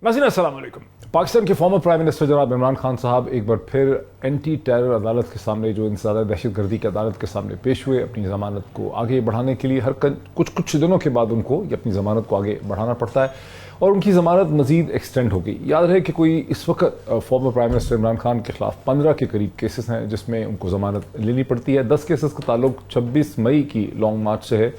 नाज़रीन अस्सलाम वालेकुम। पाकिस्तान के फॉर्मर प्राइम मिनिस्टर जनाब इमरान खान साहब एक बार फिर एंटी टेरर अदालत के सामने, जो इंसदाद दहशतगर्दी की अदालत के सामने पेश हुए। अपनी ज़मानत को आगे बढ़ाने के लिए हर कुछ दिनों के बाद उनको अपनी ज़मानत को आगे बढ़ाना पड़ता है और उनकी ज़मानत मज़ीद एक्सटेंड हो गई। याद रहे कि कोई इस वक्त former prime minister Imran Khan के खिलाफ 15 के करीब केसेस हैं जिसमें उनको ज़मानत लेनी पड़ती है। 10 केसेस का ताल्लुक 26 मई की लॉन्ग मार्च से है।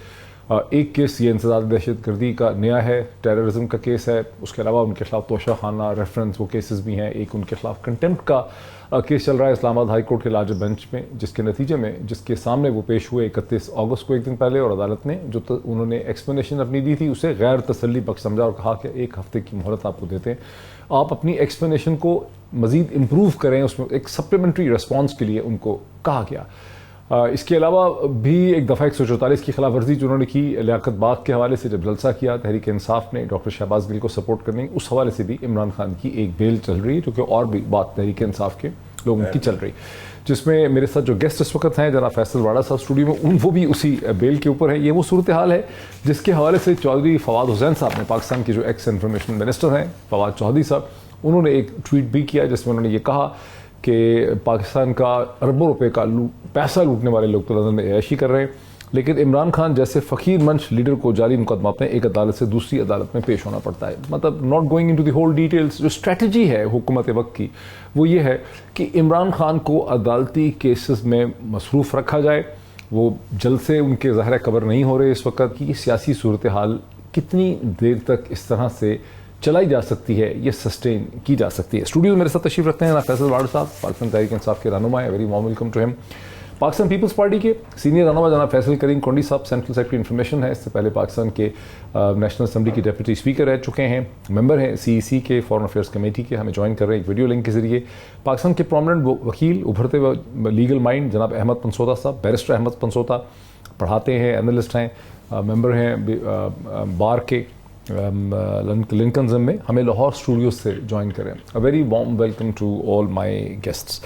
एक केस ये इंसदाद दहशतगर्दी का नया है, टेररिज्म का केस है। उसके अलावा उनके खिलाफ तोशा खाना रेफरेंस वो केसेस भी हैं। एक उनके खिलाफ कंटेम्प्ट का केस चल रहा है इस्लामाबाद हाई कोर्ट के लार्जर बेंच में, जिसके नतीजे में जिसके सामने वो पेश हुए 31 अगस्त को, एक दिन पहले। और अदालत ने जो उन्होंने एक्सप्लेनेशन अपनी दी थी उसे गैर तसल्ली बख्श समझा और कहा कि 1 हफ्ते की मोहलत आपको देते हैं, आप अपनी एक्सप्लेनेशन को मज़ीद इम्प्रूव करें। उसमें एक सप्लीमेंट्री रिस्पॉन्स के लिए उनको कहा गया। इसके अलावा भी एक दफ़ा 144 की खिलाफ वर्जी जो उन्होंने की लियाकत बाग के हवाले से, जब जलसा किया तहरीक इंसाफ ने डॉक्टर शहबाज गिल को सपोर्ट करने, उस हवाले से भी इमरान खान की एक बेल चल रही है, जो कि और भी बात तहरीक इंसाफ के लोगों की चल रही, जिसमें मेरे साथ जो गेस्ट इस वक्त हैं जनाब फैसल वाड़ा साहब स्टूडियो में, वो भी उसी बेल के ऊपर है। ये वो सूरत हाल है जिसके हवाले से चौधरी फवाद हुसैन साहब ने, पाकिस्तान के जो एक्स इन्फॉर्मेशन मिनिस्टर हैं फवाद चौधरी साहब, उन्होंने एक ट्वीट भी किया जिसमें उन्होंने ये कहा कि पाकिस्तान का अरबों रुपए का पैसा लूटने वाले लोग तो लंदन में ऐशी कर रहे हैं, लेकिन इमरान खान जैसे फ़कीर मंच लीडर को जाली मुकदमा में एक अदालत से दूसरी अदालत में पेश होना पड़ता है। मतलब not going into the whole details, जो स्ट्रेटजी है हुकूमत वक्त की वो ये है कि इमरान खान को अदालती केसेस में मसरूफ़ रखा जाए। वो जल्द से उनके ज़ाहिर कबर नहीं हो रहे इस वक्त की सियासी सूरत हाल कितनी देर तक इस तरह से चलाई जा सकती है, ये सस्टेन की जा सकती है। स्टूडियो में मेरे साथ तशरीफ रखते हैं ना फैसल वाड़ा साहब, पाकिस्तान तहरीक इंसाफ के रहनुमा है। Very warm welcome to him. Pakistan Peoples Party के सीनियर रहनुमा जनाब फैसल करीम कोंडी साहब, सेंट्रल सेक्रेटरी इन्फॉर्मेशन है, इससे पहले पाकिस्तान के नेशनल असम्बली के डिप्टी स्पीकर रह चुके हैं, मेंबर हैं CEC के फॉरेन अफेयर्स कमेटी के, हमें ज्वाइन कर रहे हैं एक वीडियो लिंक के जरिए। पाकिस्तान के प्रोमिनेंट वकील, उभरते हुए लीगल माइंड जनाब अहमद पंसोता साहब, बैरिस्टर अहमद पंसोता, पढ़ाते हैं, एनालिस्ट हैं, मेंबर हैं बार के लिंकन जिम में, हमें लाहौर स्टूडियो से ज्वाइन करें। A very warm welcome to all my guests.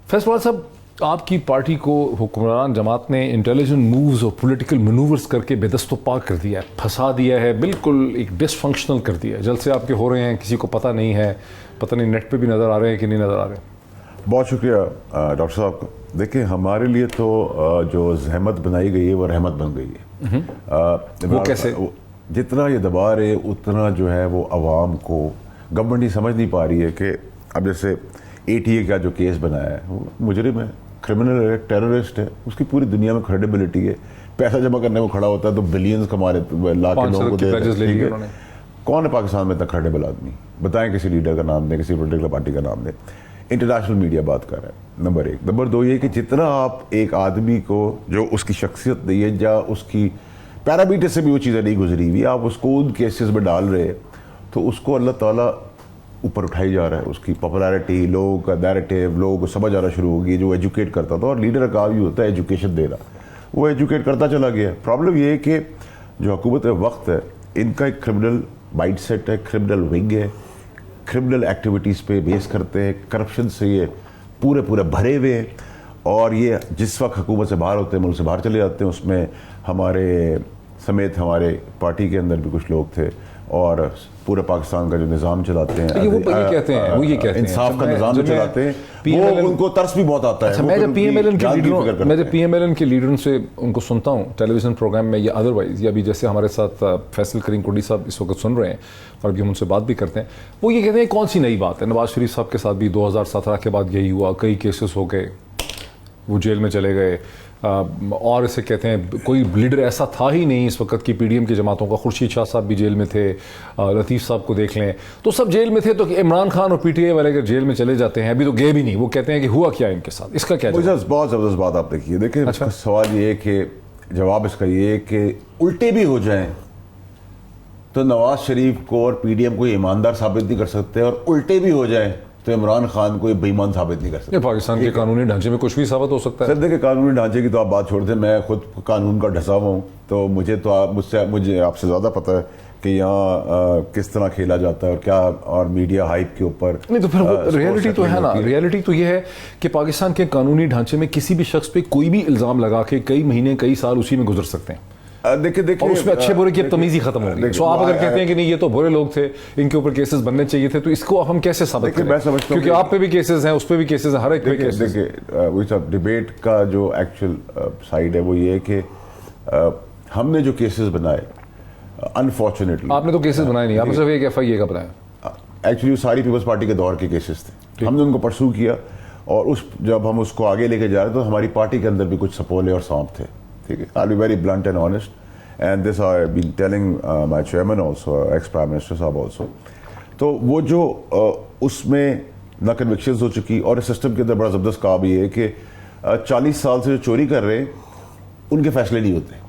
Faisal साहब, आपकी पार्टी को हुक्मरान जमात ने इंटेलिजेंट मूव्स और पॉलिटिकल मनूवर्स करके बेदस्तो पाक कर दिया है, फंसा दिया है, बिल्कुल एक डिसफंक्शनल कर दिया है। जलसे आपके हो रहे हैं, किसी को पता नहीं है, पता नहीं नेट पे भी नज़र आ रहे हैं कि नहीं नज़र आ रहे हैं। बहुत शुक्रिया डॉक्टर साहब। देखिए, हमारे लिए तो जो जहमत बनाई गई है वो रहमत बन गई है। वो कैसे? जितना ये दबा रहे उतना जो है वो आवाम को, गवर्नमेंट ही समझ नहीं पा रही है कि अब जैसे ATA का जो केस बनाया है, वो मुजरिम है, क्रिमिनल है, टेररिस्ट है, उसकी पूरी दुनिया में क्रेडिबिलिटी है। पैसा जमा करने को खड़ा होता है तो बिलियंस कमा रहे, लाख के लोगों को दे रहे हैं। कौन है पाकिस्तान में इतना क्रेडिबल आदमी? बताएं, किसी लीडर का नाम दें, किसी पोलिटिकल पार्टी का नाम दें। इंटरनेशनल मीडिया बात कर रहा है, नंबर 1। नंबर 2 ये कि जितना आप एक आदमी को, जो उसकी शख्सियत नहीं है या उसकी पैरामीटर से भी वो चीज़ें नहीं गुजरी हुई, आप उसको उन केसेस में डाल रहे हैं, तो उसको अल्लाह ताला ऊपर उठाई जा रहा है। उसकी पॉपुलैरिटी, लोगों का नैरेटिव, लोगों को समझ आना शुरू होगी। जो एजुकेट करता था, और लीडर का भी होता है एजुकेशन देना, वो एजुकेट करता चला गया। प्रॉब्लम ये है कि जो हुकूमत वक्त है, इनका एक क्रिमिनल माइंड सेट है, क्रिमिनल विंग है, क्रिमिनल एक्टिविटीज़ पे बेस करते हैं, करप्शन से ये पूरे भरे हुए हैं। और ये जिस वक्त हुकूमत से बाहर होते हैं, मुल्क से बाहर चले जाते हैं, उसमें हमारे समेत हमारे पार्टी के अंदर भी कुछ लोग थे, और पूरे पाकिस्तान का जो निज़ाम चलाते हैं, वो ये कहते हैं इंसाफ का निज़ाम जो चलाते हैं, वो उनको तरस भी बहुत आता है। मैं जब PMLN के लीडरों से उनको सुनता हूँ टेलीविज़न प्रोग्राम में या अदरवाइज, या भी जैसे हमारे साथ फैसल करीम कोंडी साहब इस वक्त सुन रहे हैं और अभी हम उनसे बात भी करते हैं, वो ये कहते हैं कौन सी नई बात है। नवाज शरीफ साहब के साथ भी 2017 के बाद यही हुआ, कई केसेस हो गए, वो जेल में चले गए। और इसे कहते हैं कोई लीडर ऐसा था ही नहीं इस वक्त की PDM की जमातों का। खुर्शीद शाह साहब भी जेल में थे, लतीफ़ साहब को देख लें, तो सब जेल में थे। तो इमरान खान और PTI वाले अगर जेल में चले जाते हैं, अभी तो गए भी नहीं, वो कहते हैं कि हुआ क्या इनके साथ, इसका क्या जवाब? बहुत ज़बरदस्त बात आप देखिए। देखिए, अच्छा, सवाल ये कि जवाब इसका ये कि उल्टे भी हो जाएं तो नवाज शरीफ को और PDM को ईमानदार साबित नहीं कर सकते, और उल्टे भी हो जाएं तो इमरान खान को बेईमान साबित नहीं कर सकते। पाकिस्तान के कानूनी ढांचे में कुछ भी साबित हो सकता है। सर देखिए, कानूनी ढांचे की तो आप बात छोड़ दें, मैं खुद कानून का ढसा हुआ हूँ, तो मुझे आपसे ज़्यादा पता है कि यहाँ किस तरह खेला जाता है और क्या, और मीडिया हाइप के ऊपर नहीं। तो फिर रियलिटी तो है ना, रियलिटी तो ये है कि पाकिस्तान के कानूनी ढांचे में किसी भी शख्स पे कोई भी इल्ज़ाम लगा के कई महीने कई साल उसी में गुजर सकते हैं। देखिए और उसमें अच्छे बुरे की अब तमीज़ ही खत्म हो गई। सो आप अगर कहते हैं कि नहीं ये तो बुरे लोग थे, इनके ऊपर केसेस बनने चाहिए थे, तो इसको हम कैसे साबित करें? मैं समझता हूं क्योंकि आप पे भी केसेस हैं, उस पे भी केसेस हैं, हर एक पे केसेस। देखिए वही सब डिबेट का जो एक्चुअल साइड है वो ये है कि हमने जो केसेस बनाए अनफॉर्चुनेटली, आपने तो केसेस बनाए नहीं, आपने सिर्फ एक FIA का बनाया। एक्चुअली सारी पीपल्स पार्टी के दौर के केसेस थे, हमने उनको परसू किया और जब हम उसको आगे लेके जा रहे थे तो हमारी पार्टी के अंदर भी कुछ सपोले और सांप थे, ठीक है। I be very blunt and honest and this I been telling my chairman also, ex prime minister साहब आल्सो। तो वो जो उसमें ना कन्विक्शंस हो चुकी, और इस सिस्टम के अंदर बड़ा ज़बरदस्त काम ये है कि 40 साल से जो चोरी कर रहे हैं उनके फैसले नहीं होते।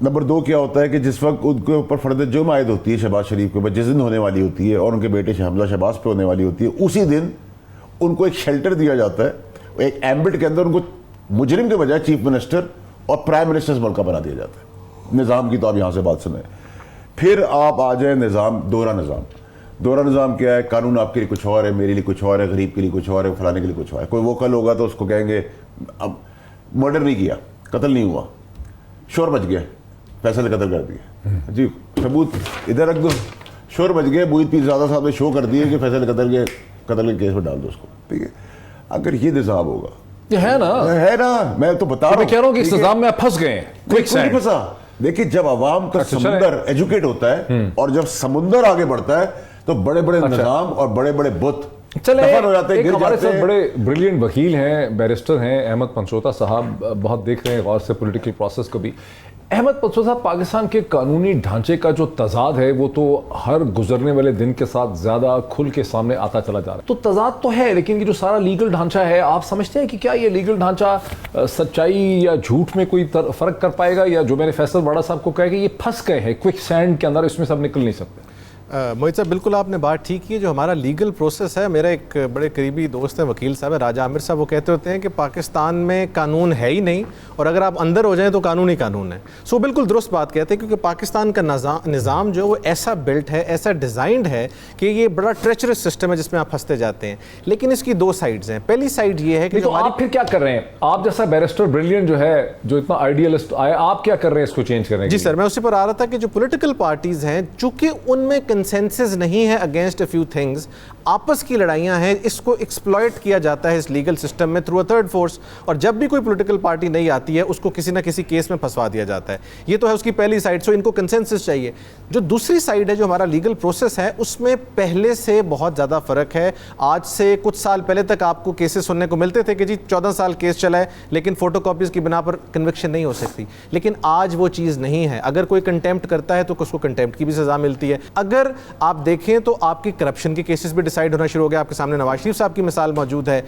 नंबर 2 क्या होता है कि जिस वक्त उनके ऊपर फर्द जुर्म आयद होती है शहबाज शरीफ के ऊपर, जिस दिन होने वाली होती है और उनके बेटे हमला शहबाज पे होने वाली होती है, उसी दिन उनको एक शेल्टर दिया जाता है, एक एम्बिट के अंदर उनको मुजरिम के बजाय चीफ मिनिस्टर और प्राइम मिनिस्टर मुल्क का बना दिया जाता है। निज़ाम की तो आप यहाँ से बात सुने। फिर आप आ जाए निज़ाम, दोहरा निज़ाम क्या है? कानून आपके लिए कुछ और है, मेरे लिए कुछ और है, गरीब के लिए कुछ और है, फलाने के लिए कुछ और है। कोई वोकल होगा तो उसको कहेंगे अब मर्डर नहीं किया, कत्ल नहीं हुआ, शोर बच गया, फैसले कत्ल कर दिए, जी सबूत इधर रख दो, शोर बच गया, मुईद पीरज़ादा साहब ने शो कर दिए कि फैसले कत्ल के केस में डाल दो उसको, ठीक है। अगर ये निज़ाम होगा, ये है ना, मैं तो बता रहा हूं, मैं कह रहा हूं कि इस निज़ाम में आप फंस गए हैं। नहीं फंसा। देखिए जब आवाम का समुंदर एजुकेट होता है और जब समुंदर आगे बढ़ता है तो बड़े बड़े निज़ाम और बड़े बड़े बुत चले हो जाते हैं, गिर हमारे जाते साथ हैं। बड़े ब्रिलियंट वकील हैं, बैरिस्टर हैं, अहमद पंचोता साहब, बहुत देख रहे हैं गौर से पॉलिटिकल प्रोसेस को भी। अहमद पंचोता साहब, पाकिस्तान के कानूनी ढांचे का जो तजाद है वो तो हर गुजरने वाले दिन के साथ ज़्यादा खुल के सामने आता चला जा रहा है। तो तजाद तो है, लेकिन ये जो सारा लीगल ढांचा है, आप समझते हैं कि क्या ये लीगल ढांचा सच्चाई या झूठ में कोई फ़र्क कर पाएगा, या जो मैंने फैसल वाड़ा साहब को कहा कि ये फंस गए हैं क्विक सैंड के अंदर, इसमें सब निकल नहीं सकते? मोहित साहब, बिल्कुल आपने बात ठीक की। जो हमारा लीगल प्रोसेस है, मेरा एक बड़े करीबी दोस्त है, वकील साहब है, राजा आमिर साहब, वो कहते होते हैं कि पाकिस्तान में कानून है ही नहीं, और अगर आप अंदर हो जाएं तो कानून ही कानून है। सो बिल्कुल दुरुस्त बात कहते हैं, क्योंकि पाकिस्तान का निज़ाम जो वो ऐसा बिल्ट है, ऐसा डिज़ाइंड है कि ये बड़ा ट्रेचरस सिस्टम है जिसमें आप फंसते जाते हैं। लेकिन इसकी 2 साइड्स हैं। पहली साइड ये है कि तो आप फिर क्या कर रहे हैं? आप जैसा बैरिस्टर ब्रिलियंट जो है, जो इतना आइडियलिस्ट आया, आप क्या कर रहे हैं इसको चेंज करने के लिए? जी सर, मैं उसी पर आ रहा था कि जो पॉलिटिकल पार्टीज हैं, चूंकि उनमें कंसेंसस नहीं है अगेंस्ट अ फ्यू थिंग्स, आपस की लड़ाइयां हैं, इसको एक्सप्लॉइट किया जाता है इस लीगल सिस्टम में थ्रू अ थर्ड फोर्स, और जब भी कोई पॉलिटिकल पार्टी नहीं आती है उसको किसी ना किसी केस में फंसवा दिया जाता है। ये तो है उसकी पहली साइड। सो इनको कंसेंसस चाहिए। जो दूसरी साइड है, जो हमारा लीगल प्रोसेस है, उसमें पहले से बहुत ज़्यादा फ़र्क है। आज से कुछ साल पहले तक आपको केसेस सुनने को मिलते थे कि जी 14 साल केस चला है, लेकिन फोटो कॉपीज़ की बिना पर कन्विक्शन नहीं हो सकती। लेकिन आज वो चीज़ नहीं है। अगर कोई कंटेम्प्ट करता है तो उसको कंटेम्प्ट की भी सज़ा मिलती है। अगर आप देखें तो आपकी करप्शन के केसेस भी डिसाइड होना शुरू हो गया। आपके सामने नवाज शरीफ साहब की मिसाल मौजूद है।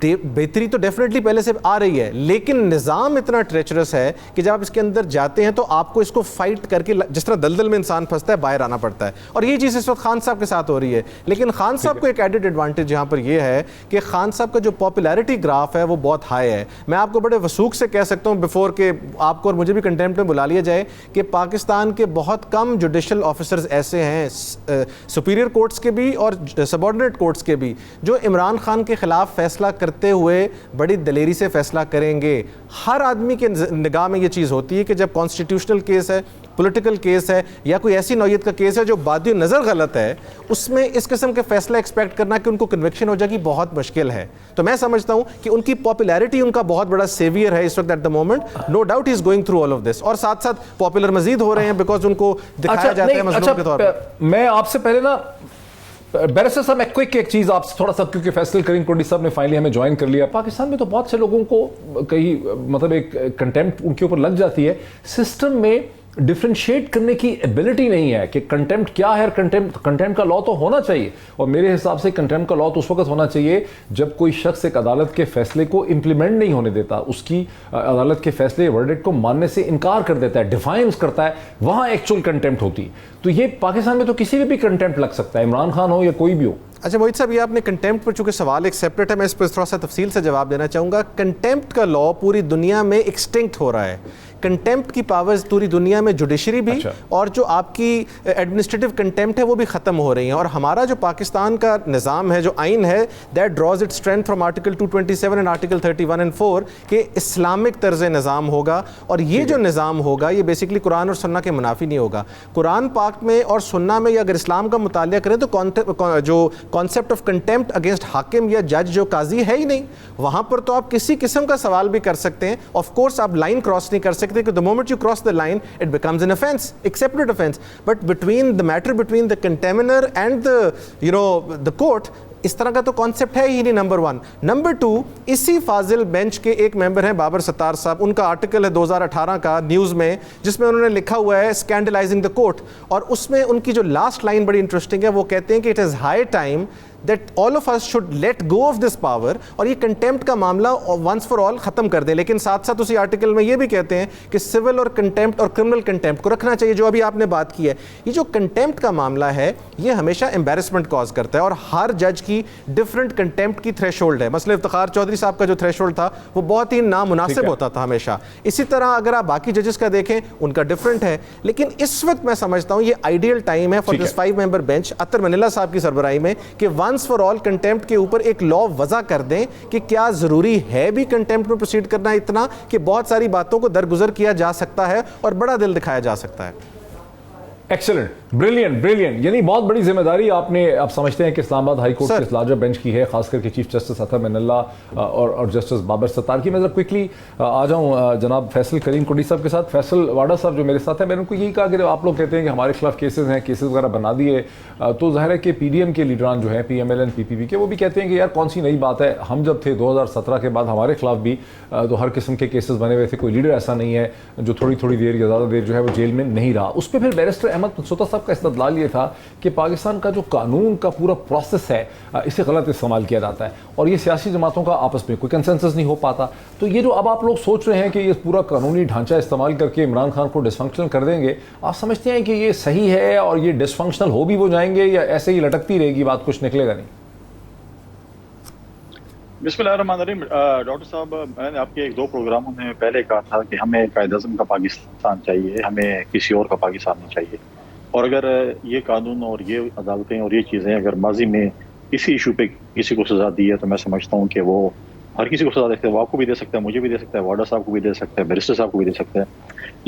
बेहतरी तो डेफिनेटली पहले से आ रही है, लेकिन निज़ाम इतना ट्रेचरस है कि जब आप इसके अंदर जाते हैं तो आपको इसको फाइट करके, जिस तरह दलदल में इंसान फंसता है, बाहर आना पड़ता है। और ये चीज़ इस वक्त खान साहब के साथ हो रही है। लेकिन खान साहब को एक एडेड एडवांटेज यहाँ पर यह है कि खान साहब का जो पॉपुलैरिटी ग्राफ है वो बहुत हाई है। मैं आपको बड़े वसूख से कह सकता हूँ, बिफोर के आपको और मुझे भी कंटेम्प्ट में बुला लिया जाए, कि पाकिस्तान के बहुत कम जुडिशल ऑफिसर्स ऐसे हैं, सुपीरियर कोर्ट्स के भी और सबऑर्डिनेट कोर्ट्स के भी, जो इमरान खान के खिलाफ फैसला करते हुए बड़ी दलेरी से फैसला करेंगे। हर आदमी के निगाह में ये चीज़ होती है कि जब कॉन्स्टिट्यूशनल केस है, पॉलिटिकल केस है, या कोई ऐसी नौयत का केस है जो बादी नज़र गलत है, उसमें इस किस्म के फैसला एक्सपेक्ट करना कि उनको कन्विक्शन हो जाएगी बहुत मुश्किल है। तो मैं समझता हूं कि उनकी पॉपुलैरिटी उनका बहुत बड़ा सेवियर है इस वक्त at the moment. No doubt is going through all of this, और साथ साथ पॉपुलर मजीद हो रहे हैं बिकॉज उनको दिखाया जाता है मजलूम के तौर पर। मैं आपसे पहले ना बैरिस्टर साहब, मैं क्विक एक चीज आपसे थोड़ा सा, क्योंकि फैसल करीम कोडी साहब ने फाइनली हमें ज्वाइन कर लिया। पाकिस्तान में तो बहुत से लोगों को कहीं मतलब एक कंटेम्प्ट उनके ऊपर लग जाती है। सिस्टम में डिफ्रेंशिएट करने की एबिलिटी नहीं है कि कंटेम्प्ट क्या है। कंटेम्प्ट का लॉ तो होना चाहिए, और मेरे हिसाब से कंटेम्प्ट का लॉ तो उस वक्त होना चाहिए जब कोई शख्स एक अदालत के फैसले को इंप्लीमेंट नहीं होने देता, उसकी अदालत के फैसले वर्डिक्ट को मानने से इनकार कर देता है, डिफाइंस करता है, वहां एक्चुअल कंटेम्प्ट होती है। तो ये पाकिस्तान में तो किसी भी कंटेम्प्ट लग सकता है, इमरान खान हो या कोई भी हो। अच्छा मोहित साहब, ये आपने कंटेम्प्ट पर, चूंकि सवाल एक सेपरेट है, मैं इस पर थोड़ा सा तफसील से जवाब देना चाहूँगा। कंटेम्प्ट का लॉ पूरी दुनिया में एक्सटिंक्ट हो रहा है। कंटेम्प्ट की पावर्स पूरी दुनिया में जुडिशरी भी और जो आपकी एडमिनिस्ट्रेटिव कंटेम्प्ट है वो भी ख़त्म हो रही हैं। और हमारा जो पाकिस्तान का निज़ाम है, जो आइन है, that draws it strength from article 227 and article 31 and 4 के इस्लामिक तर्ज निज़ाम होगा। और ये जो निज़ाम होगा ये बेसिकली कुरान और सुन्ना के मुनाफी नहीं होगा। कुरान पाक में और सुन्ना में अगर इस्लाम का मुतालिया करें तो जो कॉन्सेप्ट ऑफ कंटेम्प्ट अगेंस्ट हाकिम या जज जो काजी है ही नहीं, वहाँ पर तो आप किसी किस्म का सवाल भी कर सकते हैं। ऑफ कोर्स आप लाइन क्रॉस नहीं कर सकते कि the moment you cross the line it becomes an offence, accepted offence, but between the matter between the contemnor and the court इस तरह का तो कॉन्सेप्ट है ही नहीं, नंबर 1। नंबर 2, इसी फाजिल बेंच के एक मेंबर हैं बाबर सत्तार साहब, उनका आर्टिकल है 2018 का न्यूज़ में जिसमें उन्होंने लिखा हुआ है स्कैंडलाइजिंग द कोर्ट, और उसमें उनकी जो लास्ट लाइन बड़ी इंटरेस्टिंग है। वो कहते हैं कि it is high time that all of us should let go of this power, और ये कंटेम्प्ट का मामला वंस फॉर ऑल ख़त्म कर दें। लेकिन साथ साथ उसी आर्टिकल में ये भी कहते हैं कि सिविल और कंटेम्प्ट और क्रिमिनल कंटेम्प्ट को रखना चाहिए, जो अभी आपने बात की है। ये जो कंटेम्प्ट का मामला है ये हमेशा एम्बेरसमेंट कॉज करता है, और हर जज की डिफरेंट कंटेम्प्ट की थ्रेशोल्ड है। मसलन इफ्तिखार चौधरी साहब का जो थ्रेशोल्ड था वो बहुत ही नामुनासिब होता था हमेशा। इसी तरह अगर आप बाकी जजेस का देखें उनका डिफरेंट है। लेकिन इस वक्त मैं समझता हूँ ये आइडियल टाइम है for this 5 member bench Athar Minallah साहब की सरबराही में कि वंस फॉर ऑल कंटेम्प्ट के ऊपर एक लॉ वज़ा कर दें कि क्या ज़रूरी है भी कंटेम्प्ट में प्रोसीड करना इतना कि बहुत सारी बातों को दरगुजर किया जा सकता है और बड़ा दिल दिखाया जा सकता है। एक्सेलेंट, ब्रिलियंट ब्रिलियंट, यानी बहुत बड़ी जिम्मेदारी आपने, आप समझते हैं कि इस्लामाबाद हाई कोर्ट के इस लार्जर बेंच की है, खास करके चीफ जस्टिस अतर मनीला और जस्टिस बाबर सत्तार की। मैं जरा क्विकली आ जाऊँ जनाब फैसल करीम कुंडी साहब के साथ। फैसल वाडा साहब जो मेरे साथ हैं, मैंने उनको यही कहा कि आप लोग कहते हैं कि हमारे खिलाफ केसेस हैं, केसेस वगैरह बना दिए, तो जाहिर है कि PDM के लीडरान जो हैं PML एंड PPP के, वो भी कहते हैं कि यार कौन सी नई बात है, हम जब थे 2017 के बाद हमारे खिलाफ भी तो हर किस्म के केसेस बने हुए थे, कोई लीडर ऐसा नहीं है जो थोड़ी थोड़ी देर या ज़्यादा देर जो है वो जेल में नहीं रहा। उस पर फिर बैरिस्टर अहमद मनसूता साहब का इस्तदलाल ये था कि पाकिस्तान का जो कानून का पूरा प्रोसेस है इसे गलत इस्तेमाल किया जाता है और ये सियासी जमातों का आपस में कोई कंसेंसस नहीं हो पाता। तो ये जो अब आप लोग सोच रहे हैं कि ये पूरा कानूनी ढांचा इस्तेमाल करके इमरान खान को डिसफंक्शनल कर देंगे, आप समझते हैं कि ये सही है और ये डिसफंक्शनल हो भी वो जाएंगे या ऐसे ही लटकती रहेगी बात, कुछ निकलेगा नहीं? बिस्मिल्लाहिर्रहमानिर्रहीम। डॉक्टर साहब, मैंने आपके 1-2 प्रोग्रामों में पहले कहा था कि हमें कायद-ए-आज़म का पाकिस्तान चाहिए, हमें किसी और का पाकिस्तान नहीं चाहिए। और अगर ये कानून और ये अदालतें और ये चीज़ें अगर माजी में किसी इशू पे किसी को सज़ा दी है तो मैं समझता हूँ कि वो हर किसी को सज़ा देते हैं। वो आपको भी दे सकता है, मुझे भी दे सकता है, वाडा साहब को भी दे सकता है, बैरिस्टर साहब को भी दे सकता है।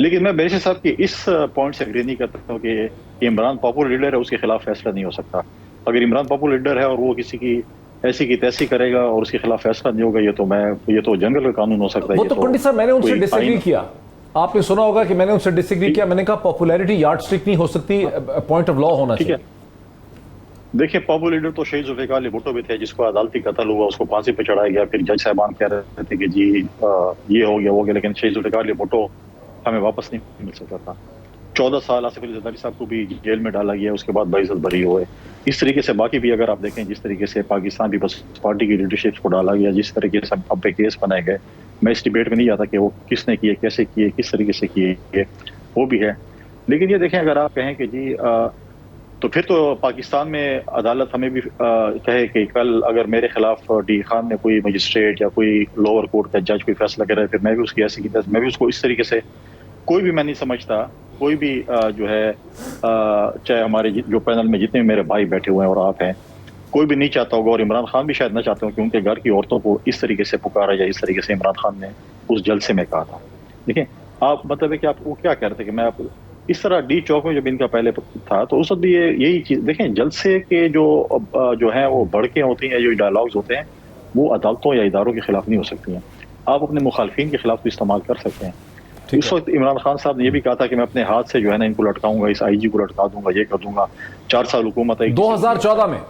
लेकिन मैं बैरिस्टर साहब की इस पॉइंट से एग्री नहीं करता हूँ कि इमरान पॉपुलर लीडर है, उसके खिलाफ फैसला नहीं हो सकता। अगर इमरान पॉपुलर लीडर है और वो किसी की ऐसी की तैसी करेगा और उसके खिलाफ फैसला नहीं होगा, ये तो जंगल का कानून हो सकता है। वो तो कुंडी साहब मैंने उनसे डिसएग्री किया, आपने सुना होगा कि मैंने उनसे डिसएग्री किया। मैंने कहा पॉपुलैरिटी यार्ड स्टिक नहीं हो सकती, पॉइंट ऑफ लॉ होना चाहिए। देखिए, पॉपुलर लीडर तो शहीद जुल्फ़िकार अली भुट्टो भी थे, जिसको अदालती कत्ल हुआ, उसको फांसी पे चढ़ाया गया। फिर जज साहबान कह रहे थे कि जी ये हो गया, लेकिन शहीद जुल्फ़िकार अली भुट्टो हमें वापस नहीं मिल सकता था। 14 साल आसिफ अली ज़रदारी साहब को भी जेल में डाला गया, उसके बाद बाइज्जत बरी हुए। इस तरीके से बाकी भी अगर आप देखें, जिस तरीके से पाकिस्तान पीपल्स पार्टी की लीडरशिप को डाला गया, जिस तरीके से अब पे केस बनाए गए, मैं इस डिबेट में नहीं जाता कि वो किसने किए, कैसे किए, किस तरीके से किए, वो भी है। लेकिन ये देखें, अगर आप कहें कि जी तो फिर तो पाकिस्तान में अदालत हमें भी कहे कि कल अगर मेरे खिलाफ डी खान ने कोई मजिस्ट्रेट या कोई लोअर कोर्ट का जज कोई फैसला करे, फिर मैं भी उसकी ऐसी की मैं भी उसको इस तरीके से, कोई भी मैं नहीं समझता, कोई भी जो है चाहे हमारे जो पैनल में जितने मेरे भाई बैठे हुए हैं और आप हैं, कोई भी नहीं चाहता होगा, और इमरान खान भी शायद ना चाहते हो कि उनके घर की औरतों को इस तरीके से पुकारा जाए, इस तरीके से इमरान खान ने उस जलसे में कहा था। देखिए, आप मतलब है कि आप वो क्या कह रहे थे कि मैं आप इस तरह डी चौक में जब इनका पहले था तो उस वक्त भी यही चीज़ देखें, जलसे के जो हैं वो भड़कें होती हैं, जो डायलॉग्स होते हैं, वो अदालतों या इदारों के खिलाफ नहीं हो सकती हैं। आप अपने मुखालफिन के खिलाफ भी इस्तेमाल कर सकते हैं। उस वक्त इमरान खान साहब ने यह भी कहा था कि मैं अपने हाथ से जो है ना इनको लटकाऊंगा, इस IG को लटका दूंगा, ये कर दूंगा। 4 साल हुकूमत है 2014 में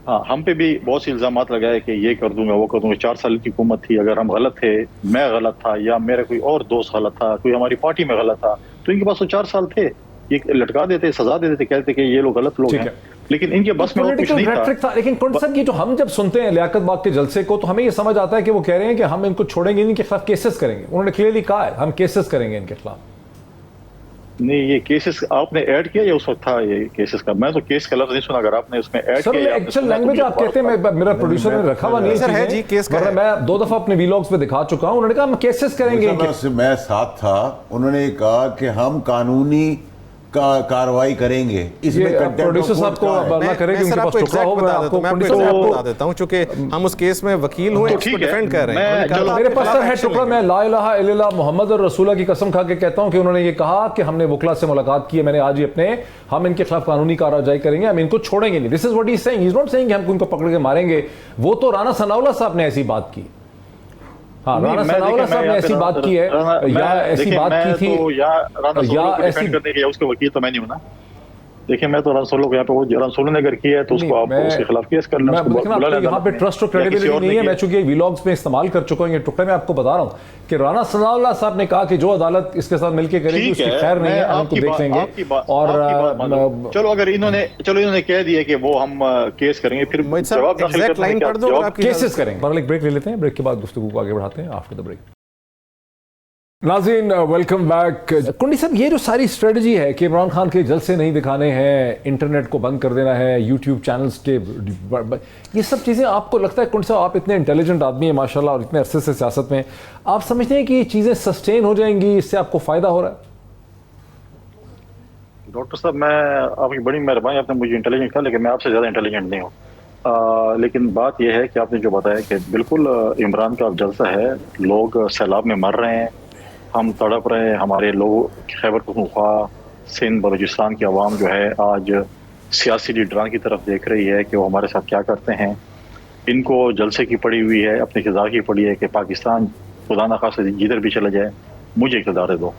हम पे भी बहुत से इल्जामात लगाए कि ये कर दूंगा, वो कर दूंगा। 4 साल की हुकूमत थी, अगर हम गलत थे, मैं गलत था या मेरा कोई और दोस्त गलत था, कोई हमारी पार्टी में गलत था, तो इनके पास तो 4 साल थे, ये लटका देते, सजा दे देते, कहते कि ये लोग गलत लोग हैं। लेकिन इनके बस में और कुछ नहीं था। लेकिन कौन साहब, ये जो हम जब सुनते हैं लियाकत बाग के जलसे को, तो हमें ये समझ आता है कि वो कह रहे हैं कि हम इनको छोड़ेंगे, इनके खिलाफ केसेस करेंगे। उन्होंने क्लियरली कहा है हम केसेस करेंगे इनके खिलाफ। नहीं, ये केसेस आपने ऐड किया या उस वक्त था ये केसेस का? मैं तो केस का लफ्ज नहीं सुना, अगर आपने उसमें ऐड सर किया या आपने एक्चुअल सुना तो लैंग्वेज मुझे आप कहते हैं, मेरा प्रोड्यूसर ने रखा हुआ नहीं सर है जी, केस का है। मैं 2 दफा अपने वीलॉग्स पे दिखा चुका हूं, उन्होंने कहा हम केसेस करेंगे। मैं साथ था, उन्होंने कहा कि हम कानूनी कार्रवाई करेंगे। इसमें प्रोड्यूसर साहब को ना करें कि उनके पास टुकड़ा हो, मैं आपको बता देता हूं, चूंकि हम उस केस में वकील हुए, इसको डिफेंड कर रहे हैं। मेरे पास सर है टुकड़ा, मैं ला इलाहा इल्लल्लाह मोहम्मद और रसूला की कसम खा के कहता हूं कि उन्होंने ये कहा कि हमने वकला से मुलाकात की है, मैंने आज ही अपने, हम इनके खिलाफ कानूनी कार्रवाई करेंगे, हम इनको छोड़ेंगे नहीं। This is what he is saying, he is not saying हम इनको पकड़ के मारेंगे। वो तो राना सनाउल्लाह साहब ने ऐसी बात की। हाँ, राना सनाउल्लाह साहब ने ऐसी बात की है, या ऐसी बात की थी, या ऐसी करने के उसके वकील तो मैं नहीं हूं ना। देखिए, मैं तो रसूलों को यहाँ पे, वो रसूलों ने अगर किया है तो उसको आप उसके खिलाफ केस कर लेना, उसको बुला लेना। यहाँ पे ट्रस्ट और क्रेडिबिलिटी नहीं है। मैं चूंकि वीलॉग्स में इस्तेमाल कर चुका हूँ ये टुकड़े, में आपको बता रहा हूँ कि राना सनाउल्लाह साहब ने कहा कि जो अदालत इसके साथ मिलकर करेगी उसकी खैर नहीं है, हम उनको देख लेंगे। और चलो, अगर इन्होंने कह दिया कि वो हम केस करेंगे, फिर जवाब केसेस करेंगे। पर एक ब्रेक ले लेते हैं, ब्रेक के बाद गुफ्तगू को आगे बढ़ाते हैं आफ्टर द ब्रेक। नाज़रीन, वेलकम बैक। कुंडी साहब, ये जो सारी स्ट्रेटजी है कि इमरान खान के जलसे नहीं दिखाने हैं, इंटरनेट को बंद कर देना है, यूट्यूब चैनल्स के, ये सब चीज़ें आपको लगता है, कुंडी साहब आप इतने इंटेलिजेंट आदमी हैं माशाल्लाह और इतने अरसे से सियासत में, आप समझते हैं कि ये चीज़ें सस्टेन हो जाएंगी, इससे आपको फ़ायदा हो रहा है? डॉक्टर साहब, मैं आपकी बड़ी मेहरबानी, आपने मुझे इंटेलिजेंट कहा, लेकिन मैं आपसे ज़्यादा इंटेलिजेंट नहीं हूँ। लेकिन बात यह है कि आपने जो बताया कि बिल्कुल इमरान का अब जलसा है, लोग सैलाब में मर रहे हैं, हम तड़प रहे हैं, हमारे लोग खैबर पख्तूनख्वा, सिंध, बलूचिस्तान की आवाम जो है आज सियासी लीडरान की तरफ देख रही है कि वो हमारे साथ क्या करते हैं। इनको जलसे की पड़ी हुई है, अपने इक़्तिदार की पड़ी है कि पाकिस्तान खुदा न खास्ता जिधर भी चला जाए मुझे इक़्तिदार दे दो।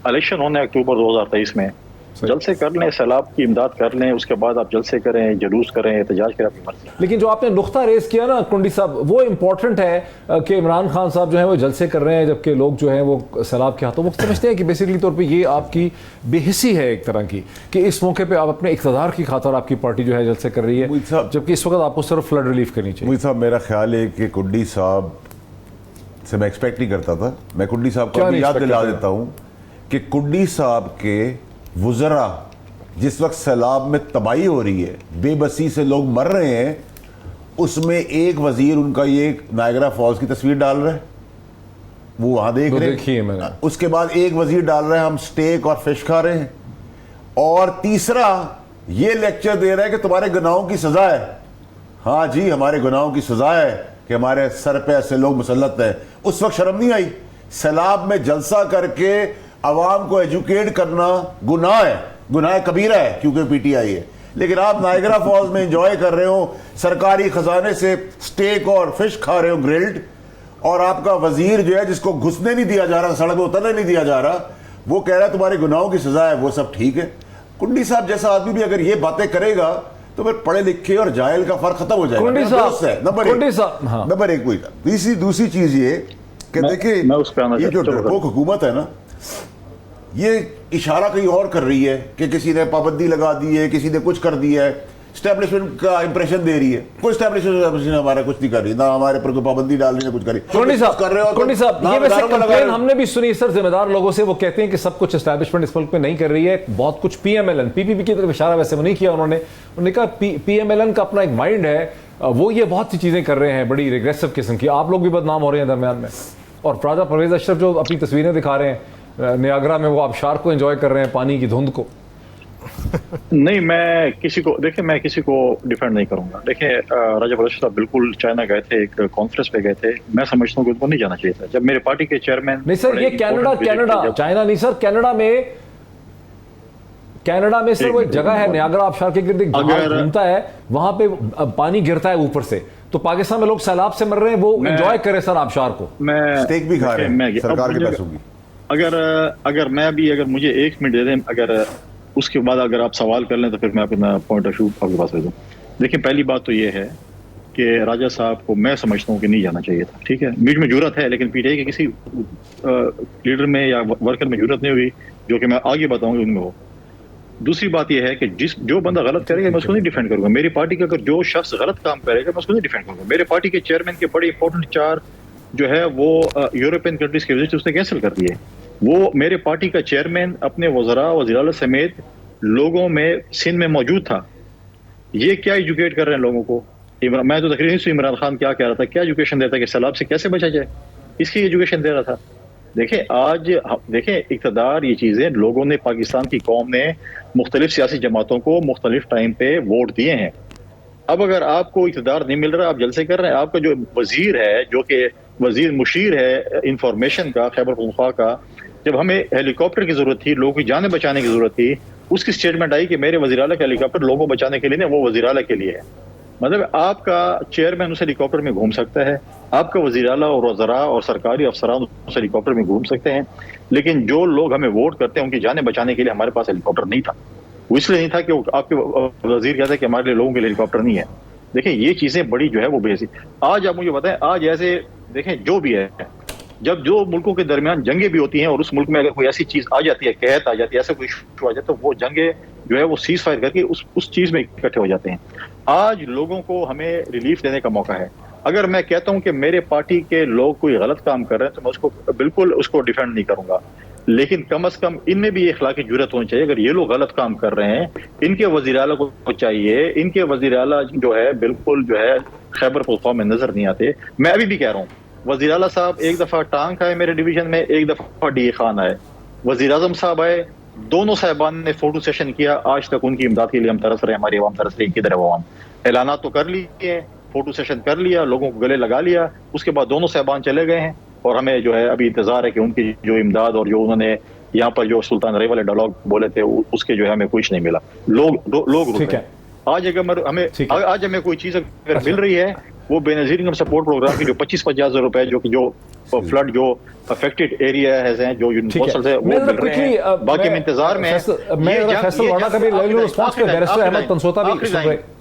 इलेक्शन होने अक्टूबर 2023 में, जलसे कर लें, सैलाब की इमदाद कर लें, उसके बाद आप जलसे करें, जुलूस करें, एहतजाज करें, अपनी मर्जी। लेकिन जो आपने नुक्ता रेस किया ना कुंडी साहब, वो इंपॉर्टेंट है कि इमरान खान साहब जो है वो जलसे कर रहे हैं, जबकि लोग जो हैं वो सैलाब के हाथों, वो समझते हैं कि बेसिकली तौर पे ये आपकी बेहिसी है एक तरह की, कि इस मौके पे आप अपने इक़्तिदार की खातिर आपकी पार्टी जो है जलसे कर रही है, जबकि इस वक्त आपको सिर्फ फ्लड रिलीफ करनी चाहिए। मुझे साहब, मेरा ख्याल है कि कुंडी साहब से मैं एक्सपेक्ट नहीं करता था। मैं कुंडी साहब को याद दिला देता हूँ कि कुंडी साहब के वुज़रा जिस वक्त सैलाब में तबाही हो रही है, बेबसी से लोग मर रहे हैं, उसमें एक वजीर उनका ये नायग्रा फॉल्स की तस्वीर डाल रहा है, वो वहाँ देख रहे हैं। उसके बाद एक वजीर डाल रहा है हम स्टेक और फिश खा रहे हैं, और तीसरा ये लेक्चर दे रहा है कि तुम्हारे गुनाहों की सजा है। हाँ जी, हमारे गुनाहों की सजा है कि हमारे सर पे ऐसे लोग मुसल्लत हैं। उस वक्त शर्म नहीं आई? सैलाब में जलसा करके अवाम को एजुकेट करना गुनाह है, गुनाह कबीरा है, क्योंकि पीटीआई है। लेकिन आप नायग्रा फॉल्स में एंजॉय कर रहे हो, सरकारी खजाने से स्टेक और फिश खा रहे हो ग्रिल्ड, और आपका वजीर जो है जिसको घुसने नहीं दिया जा रहा, सड़क में उतरने नहीं दिया जा रहा, वो कह रहा है तुम्हारे गुनाहों की सजा है। वो सब ठीक है, कुंडी साहब जैसा आदमी भी अगर ये बातें करेगा तो फिर पढ़े लिखे और जाहिल का फर्क खत्म हो जाएगा। नंबर एक वही। दूसरी चीज ये कि देखिए, ये जो डरपोक हुकूमत है ना, ये इशारा कहीं और कर रही है कि किसी ने पाबंदी लगा दी है, किसी ने कुछ कर दिया है, एस्टैब्लिशमेंट का इंप्रेशन दे रही है। कोई एस्टैब्लिशमेंट हमारा कुछ नहीं कर रही, ना हमारे पर कोई पाबंदी डाल रही है, कुछ कर रही है। कुंडी साहब, ये वैसे कंप्लेन हमने भी सुनी सर जिम्मेदार लोगों से, वो कहते हैं कि सब कुछ एस्टैब्लिशमेंट इस मुल्क में नहीं कर रही है, बहुत कुछ पीएमएलएन, पीपीपी की तरफ इशारा वैसे वो नहीं किया उन्होंने कहा पीएमएलएन का अपना एक माइंड है, वो ये बहुत सी चीजें कर रहे हैं बड़ी रिग्रेसिव किस्म की, आप लोग भी बदनाम हो रहे हैं दरमियान में। और राजा परवेज अशरफ जो अपनी तस्वीरें दिखा रहे हैं नियाग्रा में, वो आबशार को एंजॉय कर रहे हैं, पानी की धुंध को। नहीं, मैं किसी को डिफेंड नहीं करूंगा। देखिए, राजा परवेज साहब बिल्कुल चाइना गए थे, एक कॉन्फ्रेंस पे गए थे, मैं समझता हूँ कि उनको नहीं जाना चाहिए था। जब मेरे पार्टी के चेयरमैन, नहीं सर, ये कनाडा चाइना नहीं सर, कनाडा में सर वो एक जगह है नियाग्रा आबशार के गिर्द घूमता है, वहां पे पानी गिरता है ऊपर से, तो पाकिस्तान में लोग सैलाब से मर रहे हैं, वो एंजॉय करे सर आबशार को, स्टेक भी खा रहे हैं सरकार के पैसों की। अगर मुझे 1 मिनट दे दें, अगर उसके बाद अगर आप सवाल कर लें तो फिर मैं अपना पॉइंट ऑफ व्यू आपके पास दे दूँ। देखिए, पहली बात तो ये है कि राजा साहब को मैं समझता हूँ कि नहीं जाना चाहिए था, ठीक है, बीच में जरूरत है, लेकिन पीटीआई के किसी लीडर में या वर्कर में जरूरत नहीं हुई, जो कि मैं आगे बताऊंगा उनमें हो। दूसरी बात यह है कि जो बंदा गलत करेगा मैं उसको नहीं डिफेंड करूंगा। मेरी पार्टी का अगर जो शख्स गलत काम करेगा मैं उसको नहीं डिफेंड करूंगा। मेरे पार्टी के चेयरमैन के बड़े इंपॉर्टेंट 4 जो है वो यूरोपियन कंट्रीज के विजिट उसने कैंसिल कर दिए। वो मेरे पार्टी का चेयरमैन अपने वज़रा वज़ीर-ए-आला समेत लोगों में सिंध में मौजूद था। ये क्या एजुकेट कर रहे हैं लोगों को? मैं तो तकरीर से इमरान खान क्या कह रहा था, क्या एजुकेशन देता है कि सैलाब से कैसे बचा जाए, इसकी एजुकेशन दे रहा था। देखें आज देखें इक़्तिदार, ये चीज़ें लोगों ने, पाकिस्तान की कौम ने मुख्तलिफ सियासी जमातों को मुख्तलिफ टाइम पे वोट दिए हैं। अब अगर आपको इक़्तिदार नहीं मिल रहा, आप जलसे कर रहे हैं, आपका जो वजीर है, जो कि वजीर मुशीर है इंफॉर्मेशन का, खैबर पख्तूनख्वा का, जब हमें हेलीकॉप्टर की जरूरत थी, लोगों की जानें बचाने की जरूरत थी, उसकी स्टेटमेंट आई कि मेरे वज़ीर आला का हेलीकॉप्टर लोगों को बचाने के लिए नहीं, वो वज़ीर आला के लिए है। मतलब आपका चेयरमैन उस हेलीकॉप्टर में घूम सकता है, आपका वज़ीर आला और वज़रा और सरकारी अफसरान उस हेलीकॉप्टर में घूम सकते हैं, लेकिन जो लोग हमें वोट करते हैं उनकी जानें बचाने के लिए हमारे पास हेलीकॉप्टर नहीं था। वो इसलिए नहीं था कि आपके वजीर कहते हैं कि हमारे लिए लोगों के लिए हेलीकॉप्टर नहीं है। देखें ये चीजें बड़ी जो है वो बेहसी। आज आप मुझे बताएं, आज ऐसे देखें जो भी है, जब जो मुल्कों के दरमियान जंगें भी होती हैं और उस मुल्क में अगर कोई ऐसी चीज आ जाती है, कहत आ जाती है, ऐसा कोई इशू आ जाता है, तो वो जंगे जो है वो सीज फायर करके उस चीज में इकट्ठे हो जाते हैं। आज लोगों को हमें रिलीफ देने का मौका है। अगर मैं कहता हूं कि मेरे पार्टी के लोग कोई गलत काम कर रहे हैं तो मैं उसको बिल्कुल उसको डिफेंड नहीं करूंगा, लेकिन कम से कम इनमें भी इखलाकी जुर्रत होनी चाहिए। अगर ये लोग गलत काम कर रहे हैं, इनके वज़ीर आला को चाहिए, इनके वज़ीर आला जो है बिल्कुल जो है खैबर पख्तूनख्वा में नजर नहीं आते। मैं अभी भी कह रहा हूँ, वज़ीर आला साहब एक दफा टांग आए मेरे डिवीजन में, एक दफा डी खान आए, वज़ीर आज़म साहब आए, दोनों साहिबान ने फोटो सेशन किया। आज तक उनकी इमदाद के लिए हम तरस रहे हैं, हमारी अवाम तरस रही है। किधर है अवाम? ऐलाना तो कर लिए, फोटो सेशन कर लिया, लोगों को गले लगा लिया, उसके बाद दोनों साहिबान चले गए हैं और हमें जो है अभी इंतजार है कि उनकी जो इमदाद और जो उन्होंने यहाँ पर जो सुल्तान रही वाले डायलॉग बोले थे उसके जो है हमें कुछ नहीं मिला। लोग रुक रहे हैं। आज अगर हमें कोई चीज अगर मिल रही है, वो बेनजीर इनकम सपोर्ट प्रोग्राम की जो 25-50 हज़ार रुपए जो फ्लड जो अफेक्टेड एरिया है, जो यूनिवर्सल है, वो मिल रहे हैं। बाकी हम इंतजार में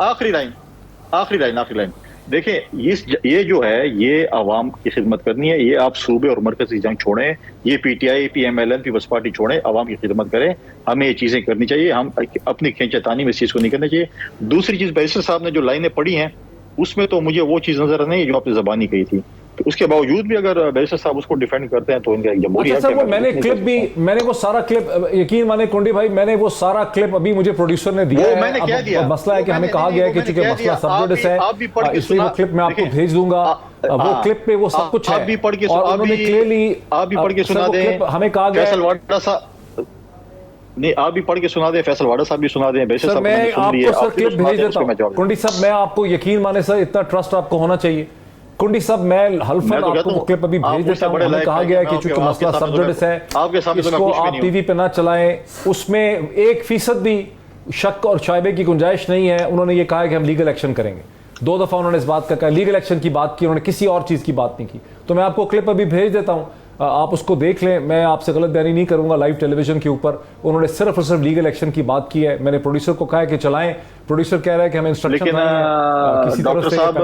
आखिरी लाइन देखें, ये जो है ये आवाम की खिदमत करनी है। ये आप सूबे और मरकज की जंग छोड़ें, ये PTI, PMLN, पीपल्स पार्टी छोड़ें, आवाम की खिदमत करें। हमें ये चीजें करनी चाहिए, हम अपनी खींचतानी में इस चीज को नहीं करना चाहिए। दूसरी चीज, बैरिस्टर साहब ने जो लाइनें पढ़ी हैं उसमें तो मुझे वो चीज नजर नहीं है जो आपने जबानी कही थी। तो उसके बावजूद भी अगर बैरिस्टर साहब उसको डिफेंड करते हैं तो इनका जमहूरी है। सर, वो मैंने वो सारा क्लिप, यकीन माने कुंडी भाई, मैंने वो सारा क्लिप अभी मुझे प्रोड्यूसर ने दिया है। मैंने क्या दिया? मसला है कि हमें कहा गया है कि चूंकि मसला सब्जेक्ट है, इसलिए वो क्लिप मैं आपको भेज दूंगा। वो क्लिप पे वो सब कुछ है और उन्होंने क्लियरली आप भी पढ़ के सुना दें। हमें कहा गया नहीं, आप भी पढ़ के सुना दें, फैसल वाडा साहब भी सुना दें। सर, मैं आपको सर क्लिप भेज देता हूं। कुंडी साहब, मैं आपको यकीन माने सर, इतना ट्रस्ट आपको होना चाहिए। कुंडी साहब, मैं हल्फन आपको क्लिप अभी भेज देता हूं। हमें कहा गया है कि चूंकि मसला सब्जेक्ट है, इसको आप टीवी पे ना चलाएं, उसमें 1% भी शक और शायबे की गुंजाइश नहीं है। उन्होंने ये कहा है कि हम लीगल एक्शन करेंगे। 2 दफा उन्होंने इस बात का कहा, लीगल एक्शन की बात की, उन्होंने किसी और चीज की बात नहीं की। तो मैं आपको क्लिप अभी भेज देता हूं, आप उसको देख लें। मैं आपसे गलत बयानी नहीं करूंगा लाइव टेलीविजन के ऊपर। उन्होंने सिर्फ और सिर्फ लीगल एक्शन की बात की है। मैंने प्रोड्यूसर को कहा है कि चलाएं, प्रोड्यूसर कह रहा है कि हमें इंस्ट्रक्शन लेकिन डॉक्टर साहब,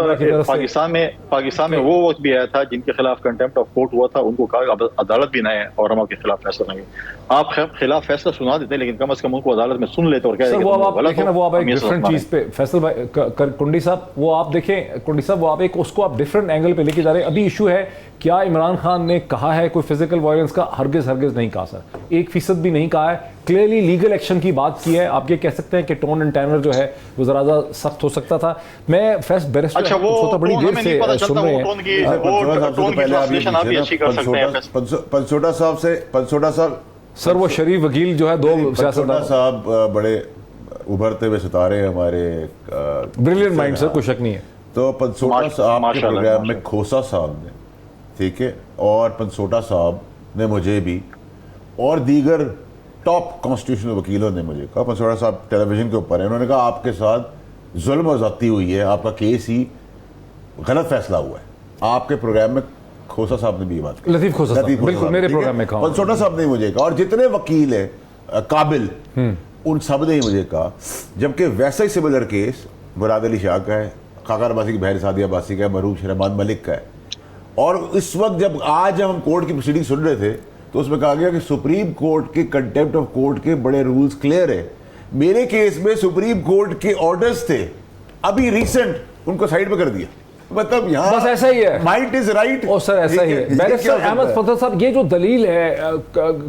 पाकिस्तान में वो वक्त भी आया था जिनके खिलाफ कंटेम्प्ट ऑफ कोर्ट हुआ था, उनको कहा अदालत भी ना है और हम आपके खिलाफ फैसला नहीं। आप खिलाफ फैसला सुना देते लेकिन कम से कम उनको अदालत में सुन लेते और क्या वो आप देखें ना, वो आप एक डिफरेंट चीज पे फैसल भाई कुंडी साहब, वो आप देखें कुंडी साहब, वो आप एक उसको आप डिफरेंट एंगल पे लेके जा रहे हैं। अभी इशू है क्या इमरान खान ने कहा है कोई फिजिकल वायलेंस का? हरगिज नहीं कहा सर, 1% भी नहीं कहा है। क्लियरली लीगल एक्शन की बात की है। आप ये कह सकते हैं कि टोन एंड टैनर जो है वो जरा ज़्यादा सख्त हो सकता था। मैं फैस्ट बैरिस्टर अच्छा, वो बड़ी देर से सुन रहे हैं। पंचोटा साहब सर, वो शरीफ वकील जो है, 2 सियासतदान साहब बड़े उभरते हुए सितारे हमारे, ब्रिलियंट माइंड सर, कोई शक नहीं है। तो पंचोटा साहब के प्रोग्राम में खोसा साहब ने, ठीक है, और पंचोटा साहब ने मुझे भी और दीगर टॉप कॉन्स्टिट्यूशनल वकीलों ने मुझे कहा, पंचोटा साहब टेलीविजन के ऊपर है, उन्होंने कहा आपके साथ जुल्म और ज़्यादती हुई है, आपका केस ही गलत फैसला हुआ है। आपके प्रोग्राम में खोसा साहब ने भी ये बात की, लतीफ खोसा साहब, बिल्कुल मेरे प्रोग्राम में कहा, पंचोटा साहब ने मुझे कहा, और जितने वकील हैं काबिल उन सब ने ही मुझे कहा। जबकि वैसा ही सिमिलर केस मुराद अली शाह का है, खाकर अब्बासी की बहन सादिया अब्बासी का है, मरूफ शहरबाद मलिक का है। और इस वक्त जब आज हम कोर्ट की प्रोसीडिंग सुन रहे थे तो उसमें कहा गया कि सुप्रीम कोर्ट के कंटेम्प्ट ऑफ कोर्ट के बड़े रूल्स क्लियर है। मेरे केस में सुप्रीम कोर्ट के ऑर्डर्स थे, अभी रिसेंट उनको साइड पे कर दिया। मतलब यहाँ बस ऐसा ही है, might is right. Oh sir ऐसा ही है। बैरिस्टर अहमद फजल साहब, ये जो दलील है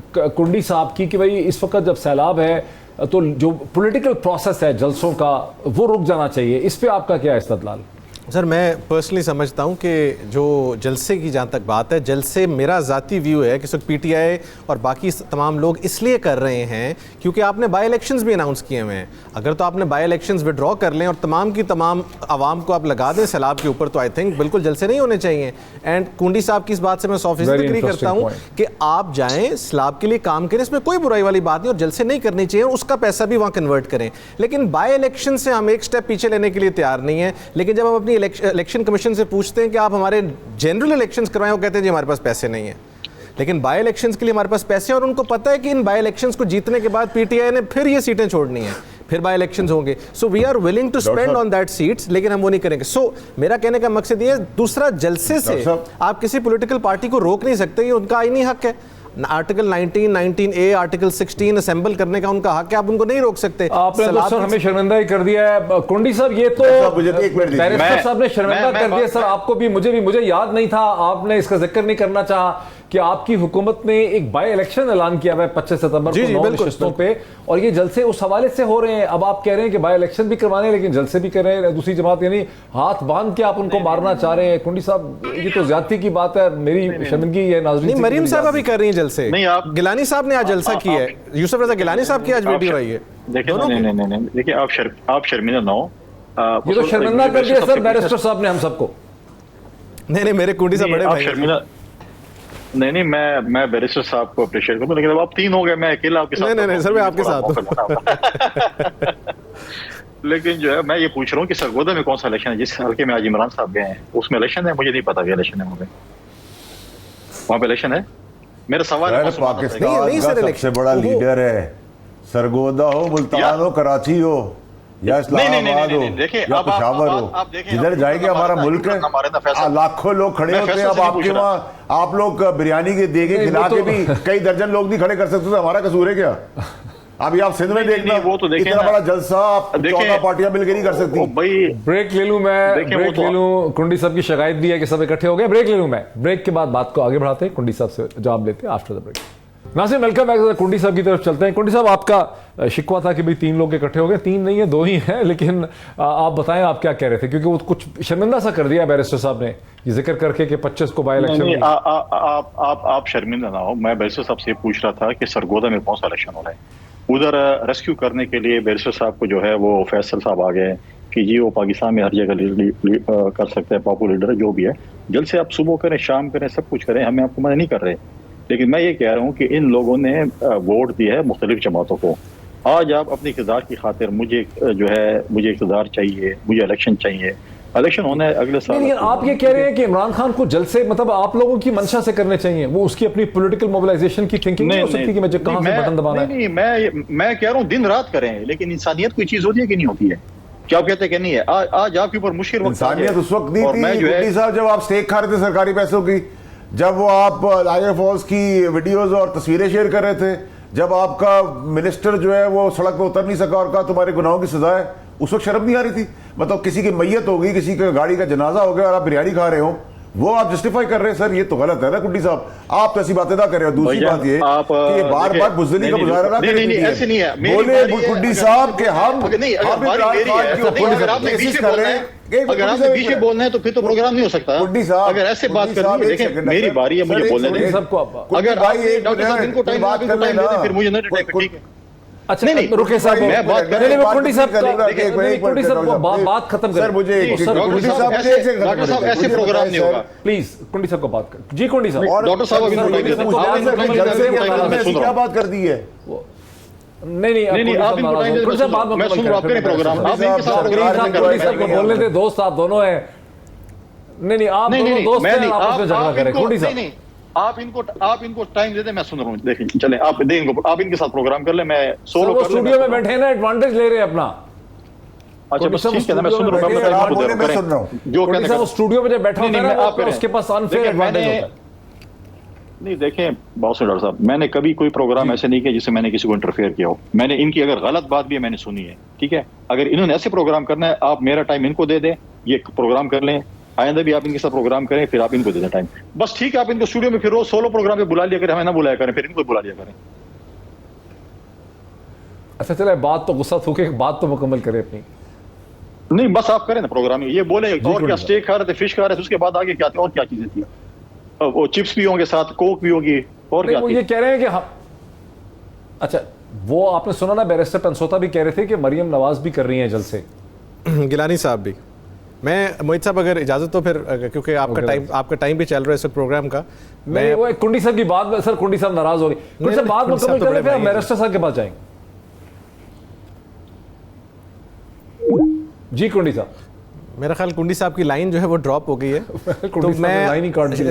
कुंडी साहब की कि भाई इस वक्त जब सैलाब है तो जो पॉलिटिकल प्रोसेस है जलसों का वो रुक जाना चाहिए, इस पे आपका क्या इस्तदलाल? सर मैं पर्सनली समझता हूं कि जो जलसे की जहाँ तक बात है, जलसे मेरा ज़ाती व्यू है कि सिर्फ पीटीआई और बाकी तमाम लोग इसलिए कर रहे हैं क्योंकि आपने बाई इलेक्शंस भी अनाउंस किए हुए हैं। अगर तो आपने बाई इलेक्शंस विड्रॉ कर लें और तमाम की तमाम आवाम को आप लगा दें सैलाब के ऊपर, तो आई थिंक बिल्कुल जलसे नहीं होने चाहिए। एंड कुंडी साहब की इस बात से मैं 100% एग्री करता हूँ कि आप जाएँ सैलाब के लिए काम करें, इसमें कोई बुराई वाली बात नहीं, और जलसे नहीं करनी चाहिए, उसका पैसा भी वहाँ कन्वर्ट करें। लेकिन बाई इलेक्शन से हम एक स्टेप पीछे लेने के लिए तैयार नहीं है। लेकिन जब हम अपनी इलेक्शन कमीशन से पूछते हैं कि आप हमारे जनरल इलेक्शंस करवाएं, वो कहते हैं जी हमारे पास पैसे नहीं है। लेकिन बाई इलेक्शंस के लिए हमारे पास पैसे हैं और उनको पता है कि इन बाई इलेक्शंस को जीतने के बाद पीटीआई ने फिर ये सीटें छोड़नी है, फिर बाई इलेक्शंस होंगे। So we are willing to spend on that seats, लेकिन हम वो नहीं करेंगे। सो मेरा कहने का मकसद ये है, दूसरा जलसे से आप किसी पॉलिटिकल पार्टी को रोक नहीं सकते, ये उनका आईनी हक है। आर्टिकल 19, 19A, आर्टिकल 16 असेंबल करने का उनका हक है, आप उनको नहीं रोक सकते। आपने तो सर हमें शर्मिंदा ही कर दिया है कुंडी साहब, ये तो बैरिस्टर साहब ने शर्मिंदा कर दिया सर आपको भी, मुझे याद नहीं था, आपने इसका जिक्र नहीं करना चाहा कि आपकी हुकूमत ने एक बाई इलेक्शन ऐलान किया हुआ है 25 सितंबर को 9 नशिस्तों पे, और ये जलसे उस हवाले से हो रहे हैं। अब आप कह रहे हैं कि बाई इलेक्शन भी करवाने हैं लेकिन जलसे भी कर रहे हैं, दूसरी जमात यानी हाथ बांध के आप उनको मारना चाह रहे हैं। कुंडी साहब ये तो ज्यादती की बात है, मेरी शर्मिंदगी है। नाज़रीन मरीम साहब भी कर रही हैं जलसे, गिलानी साहब ने आज जलसा किया है, यूसुफ रजा गिलानी साहब की आज वीडियो आई है। नहीं, देखिए आप शर्मिंदा ना हो, ये तो शर्मिंदा कर दिया सर बैरिस्टर साहब ने हम सबको। नहीं मेरे कुंडी साहब बड़े भाई शर्मिंदा नहीं मैं बैरिस्टर साहब को अप्रिशिएट करूं, लेकिन अब आप 3 हो गए, मैं अकेला आपके साथ नहीं सर मैं आपके साथ हूं। लेकिन जो है मैं ये पूछ रहा हूँ कि सरगोदा में कौन सा इलेक्शन है जिस हल्के में आज इमरान साहब गए हैं, उसमें इलेक्शन है? मुझे नहीं पता कि इलेक्शन है वहाँ पे इलेक्शन है। मेरा सवाल है, पाकिस्तान का सबसे बड़ा लीडर है, सरगोदा हो, मुल्तान हो, कराची हो या इस्लामाबाद हो या पेशावर हो, जिधर जाएंगे हमारा मुल्क है, लाखों लोग खड़े होते हैं। अब आपके वहाँ आप लोग बिरयानी के देगे खिला के भी कई दर्जन लोग नहीं खड़े कर सकते, तो हमारा कसूर है क्या? अभी आप सिंध में देखना, वो तो इतना बड़ा जलसा आप 14 पार्टियां मिलकर नहीं कर सकती। ब्रेक ले लूं मैं, ब्रेक ले लूं। कुंडी साहब की शिकायत भी है कि सब इकट्ठे हो गए, ब्रेक ले लूं मैं, ब्रेक के बाद बात को आगे बढ़ाते हैं, कुंडी साहब से जवाब लेते हैं after the break. Nasir welcome back, Kundi साहब की तरफ चलते हैं। कुंडी साहब आपका शिकवा था कि भाई 3 लोग इकट्ठे हो गए, 3 नहीं है 2 ही हैं, लेकिन आप बताएं आप क्या कह रहे थे, क्योंकि वो कुछ शर्मिंदा सा कर दिया बैरिस्टर साहब ने ये जिक्र करके कि 25 को बाई इलेक्शन। आप शर्मिंदा ना हो, मैं बैरिस्टर साहब से पूछ रहा था कि सरगोदा में कौन सा इलेक्शन हो रहा है। उधर रेस्क्यू करने के लिए बैरिस्टर साहब को जो है वो फैसल साहब आ गए कि जी वो पाकिस्तान में हर जगह कर सकते हैं, पॉपुलर लीडर जो भी है, जल्द से आप सुबह करें शाम करें सब कुछ करें, हमें आपको मना नहीं कर रहे। लेकिन मैं ये कह रहा हूँ कि इन लोगों ने वोट दिया है मुख्तलिफ जमातों को। आज आप अपनी इक़्तिदार की खातिर मुझे इक़्तिदार चाहिए, मुझे इलेक्शन चाहिए, इलेक्शन होना है अगले साल। लेकिन आप ये कह रहे हैं कि इमरान खान को जलसे मतलब आप लोगों की मंशा से करने चाहिए, वो उसकी अपनी पॉलिटिकल मोबिलाइजेशन की थिंकिंग नहीं हो सकती कि मुझे कहां से बटन दबाना है। नहीं मैं कह रहा हूं दिन रात करें, लेकिन इंसानियत कोई चीज होती है कि नहीं होती है? क्या आप कहते हैं कि नहीं है? आज आपके ऊपर मुश्किल वक्त इंसानियत उस वक्त नहीं थी साहब जब आप स्टेक खा रहे थे सरकारी पैसों की, जब वो आप नाइगर फॉल्स की वीडियोस और तस्वीरें शेयर कर रहे थे, जब आपका मिनिस्टर जो है वो सड़क पर उतर नहीं सका और कहा तुम्हारे गुनाहों की सजा है, उस वक्त शर्म नहीं आ रही थी? मतलब किसी की मैयत हो गई, किसी की गाड़ी का जनाजा हो गया और आप बिरयानी खा रहे हो, वो आप जस्टिफाई कर रहे हैं? सर ये तो गलत है ना कुंडी साहब, आप तो ऐसी बातें ना कर रहे हो। दूसरी बात ये कि बार बार बुज़दिली का मुजाहरा ना करें, ऐसे नहीं है। बोले कुंडी साहब के हम अगर आपने पीछे बोलना है तो फिर तो प्रोग्राम नहीं हो सकता। अगर ऐसे बात करनी है, देखें मेरी बारी है, मुझे बोलने दें। अगर डॉक्टर साहब इनको टाइम देते फिर मुझे नहीं, ठीक है। अच्छा नहीं रुके साहब, मैं बात कर रहे हैं कुंडी साहब कुंडी साहब बात खत्म करें। सर मुझे डॉक्टर साहब ऐसे प्रोग्राम नहीं होगा, प्लीज कुंडी साहब को बात कर। जी कुंडी साहब, डॉक्टर साहब क्या बात कर दी है? नहीं आप इनको टाइम दे, मैं सुन रहा हूं आपके प्रोग्राम, आप इनके साथ प्रोग्राम बोलने दे, दोस्त आप दोनों हैं। नहीं आप दोनों दोस्त हैं, आपस में झगड़ा करें। कुंडी साहब आप इनको टाइम दे दें, मैं सुन रहा हूँ। देखिए चलें आप दें इनको, आप इनके साथ प्रोग्राम कर ले, मैं सोलो कर स्टूडियो में बैठे ना, एडवांटेज ले रहे हैं अपना। अच्छा बस ठीक है, मैं सुन रहा हूँ जो कहने का। स्टूडियो में जब बैठा होता है ना उसके पास अनफेयर एडवांटेज होता है। नहीं देखें बहुत से डॉक्टर साहब, मैंने कभी कोई प्रोग्राम ऐसे नहीं किया जिससे मैंने किसी को इंटरफेयर किया हो। मैंने इनकी अगर गलत बात भी है मैंने सुनी है, ठीक है। अगर इन्होंने ऐसे प्रोग्राम करना है, आप मेरा टाइम इनको दे दें, ये प्रोग्राम कर लें, आइंदा भी आप इनके साथ प्रोग्राम करें, फिर आप इनको दे दें टाइम। बस ठीक है, आप इनको स्टूडियो में फिर रोज सोलो प्रोग्राम पे बुला लिया करें, हमें ना बुलाया करें, फिर इनको बुला लिया करें। अच्छा चले, बात तो गुस्सा थूके, बात तो मुकम्मल करें अपनी। नहीं बस आप करें ना प्रोग्राम, ये बोले और क्या, स्टेक खा रहे थे, फिश खा रहे थे, उसके बाद आगे क्या थे और क्या चीजें थी, वो चिप्स भी होंगे साथ, कोक भी होगी, और क्या वो थी? ये कह रहे हैं कि हम, अच्छा वो आपने सुना ना, बैरिस्टर पंसोता भी कह रहे थे कि मरियम नवाज भी कर रही हैं जलसे। गिलानी साहब भी। मैं मोहित साहब अगर इजाज़त तो फिर, क्योंकि आपका टाइम भी चल रहा है इस प्रोग्राम का, मैं वो एक कुंडी साहब की बात, सर कुंडी साहब नाराज हो रही, कुंडी साहब बात मुकम्मल कर ले, फिर हम बैरिस्टर साहब के पास जाएंगे। जी कुंडी साहब, मेरा ख्याल कुंडी साहब की लाइन जो है वो ड्रॉप हो गई है। तो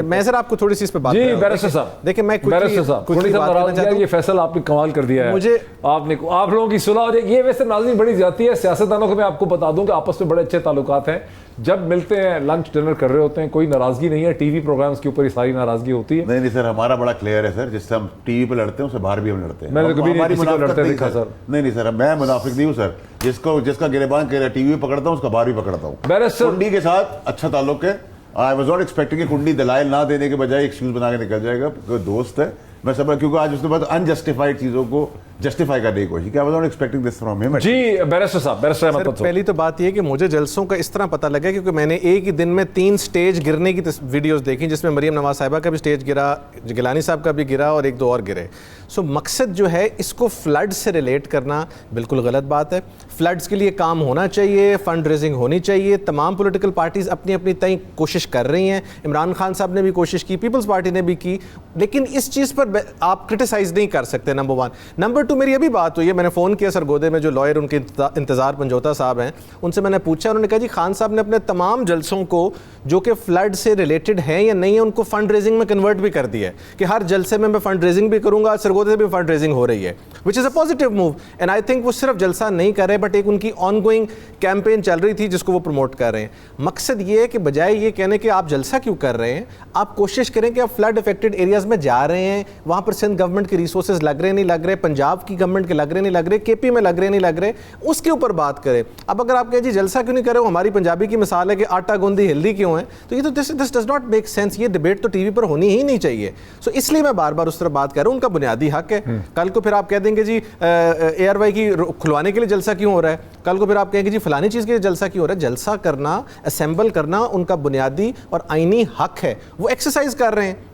मैं सर आपको थोड़ी सी इस पे बात, जी बैरिस्टर साहब, देखिए मैं बैरिस्टर साहब, कुंडी साहब नाराज है, ये फैसला आपने कमाल कर दिया है, मुझे आप लोगों की सुलह हो जाए। ये वैसे नाज़रीन बड़ी ज्यादती है सियासतदानों को, मैं आपको बता दूं कि आपस में बड़े अच्छे ताल्लुकात हैं, जब मिलते हैं लंच डिनर कर रहे होते हैं, कोई नाराजगी नहीं है। टीवी प्रोग्राम्स के ऊपर ही सारी नाराजगी होती है। नहीं सर, हमारा बड़ा क्लियर है सर, जिससे हम टीवी पे लड़ते हैं उससे बाहर भी हम लड़ते हैं। मैंने कभी नहीं किसी को लड़ते देखा सर। नहीं सर, मैं मुनाफिक नहीं हूँ सर, जिसका गिरेबान टीवी पे पकड़ता हूँ उसका बाहर भी पकड़ता हूँ। कुंडी के साथ अच्छा ताल्लुक है। आई वाज नॉट एक्सपेक्टिंग कि कुंडी दलाइल ना देने के बजाय एक्सक्यूज बना के निकल जाएगा, कोई दोस्त है। मैं सब, क्योंकि आज उसने बहुत अनजस्टिफाइड चीजों को जस्टिफाई करने की कोशिश की। I was not expecting this from him. जी बैरिस्टर साहब, बैरिस्टर अहमद पंसोता, पहली तो बात यह कि मुझे जलसों का इस तरह पता लगा क्योंकि मैंने एक ही दिन में 3 स्टेज गिरने की वीडियोस देखी, जिसमें मरियम नवाज साहिबा का भी स्टेज गिरा, गिलानी साहब का भी गिरा और 1-2 और गिरे। सो मकसद जो है इसको फ्लड से रिलेट करना बिल्कुल गलत बात है। फ्लड्स के लिए काम होना चाहिए, फंड रेजिंग होनी चाहिए, तमाम पॉलिटिकल पार्टीज अपनी अपनी तय कोशिश कर रही हैं। इमरान खान साहब ने भी कोशिश की, पीपल्स पार्टी ने भी की, लेकिन इस चीज़ पर आप क्रिटिसाइज नहीं कर सकते, नंबर 1। नंबर 2, मेरी अभी बात हुई है, मैंने फ़ोन किया सरगोदे में जो लॉयर उनके इंतज़ार पंजोता साहब हैं, उनसे मैंने पूछा, उन्होंने कहा जी खान साहब ने अपने तमाम जलसों को जो कि फ्लड से रिलेटेड हैं या नहीं है उनको फंड रेजिंग में कन्वर्ट भी कर दिया है कि हर जलसे में मैं फंड रेजिंग भी करूंगा, सरगोदे से भी फंड रेजिंग हो रही है, which is a positive move. And I think वो सिर्फ जलसा नहीं कर रहे, बट एक उनकी ऑन गोइंग कैंपेन चल रही थी जिसको वो प्रमोट कर रहे हैं। मकसद ये है कि बजाय ये कहने कि आप जलसा क्यों कर रहे हैं, आप कोशिश करें कि आप फ्लड अफेक्टेड एरियाज में जा रहे हैं, वहाँ पर सिंध गवर्नमेंट के रिसोर्सेज लग रहे नहीं लग रहे, पंजाब की गवर्नमेंट के लग रहे नहीं लग रहे, केपी में लग रहे नहीं लग रहे, उसके ऊपर बात करें। अब अगर आप कहें जी जलसा क्यों नहीं कर रहे हो, हमारी पंजाबी की मिसाल है कि आटा गूंदी हिल्दी क्यों है, तो ये तो this does not make sense. ये डिबेट तो टीवी पर होनी ही नहीं चाहिए। सो इसलिए मैं बार बार उस तरह बात कर रहा हूँ, उनका बुनियादी हक है। कल को फिर आप कह देंगे जी ARY की खुलवाने के लिए जलसा क्यों हो रहा है, कल को फिर आप कहेंगे जी फलानी चीज़ के लिए जलसा क्यों हो रहा है। जलसा करना, असेंबल करना उनका बुनियादी और आईनी हक है, वो एक्सरसाइज कर रहे हैं।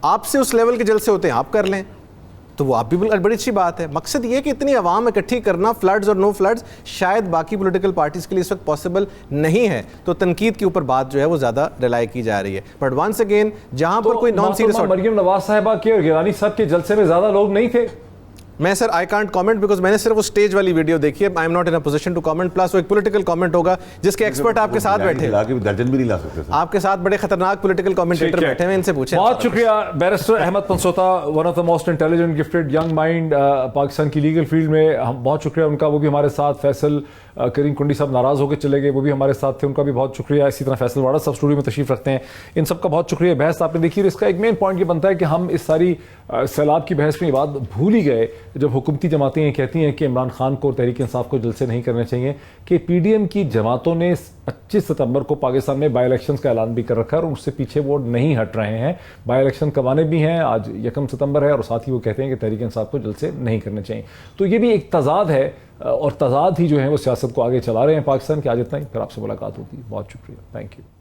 आपसे उस लेवल के जलसे होते हैं, आप कर लें तो वो आप भी बड़ी अच्छी बात है। मकसद ये कि इतनी आवाम इकट्ठी करना, फ्लड्स और नो फ्लड्स, शायद बाकी पॉलिटिकल पार्टीज के लिए इस वक्त पॉसिबल नहीं है, तो तनकीद के ऊपर बात जो है वो ज़्यादा रिलाई की जा रही है। बट वंस अगेन जहां पर कोई नॉन सीरियस, मरियम नवाज साहिबा के और गिलानी साहब के जलसे में ज़्यादा लोग नहीं थे। मैं sir I can't comment because मैंने सिर्फ वो स्टेज वाली वीडियो देखी है। I am not in a position to comment. Plus वो एक पॉलिटिकल कमेंट होगा जिसके एक्सपर्ट आपके साथ बैठे हैं, दर्जन भी नहीं ला सकते, आपके साथ बड़े खतरनाक पॉलिटिकल कमेंटेटर बैठे हैं, इनसे पूछें। बहुत शुक्रिया barrister Ahmad Pansota, one of the most intelligent gifted young mind Pakistan की लीगल फील्ड में। हम बहुत शुक्रिया उनका, वो भी हमारे साथ। फैसल करीम कुंडी साहब नाराज होकर चले गए, वो भी हमारे साथ थे, उनका भी बहुत शुक्रिया। इसी तरह फैसल वाड़ा साहब स्टूडियो में तशरीफ रखते हैं, इन सबका बहुत शुक्रिया। बहस आपने देखी, और इसका एक मेन पॉइंट ये बनता है कि हम इस सारी सैलाब की बहस में ये बात भूल ही गए जब हुकूमती जमातें कहती हैं कि इमरान खान को और तहरीक इंसाफ को जलसे नहीं करने चाहिए, कि PDM की जमातों ने 25 सितंबर को पाकिस्तान में बाई इलेक्शन का ऐलान भी कर रखा है और उससे पीछे वो नहीं हट रहे हैं। बाई इलेक्शन करवाने भी हैं, आज 1 सितंबर है, और साथ ही वो कहते हैं कि तहरीक इंसाफ को जलसे नहीं करने चाहिए। तो ये भी एक तजाद है, और तजाद ही जो है वो सियासत को आगे चला रहे हैं पाकिस्तान के। आज इतना ही, फिर आपसे मुलाकात होगी। बहुत शुक्रिया, थैंक यू।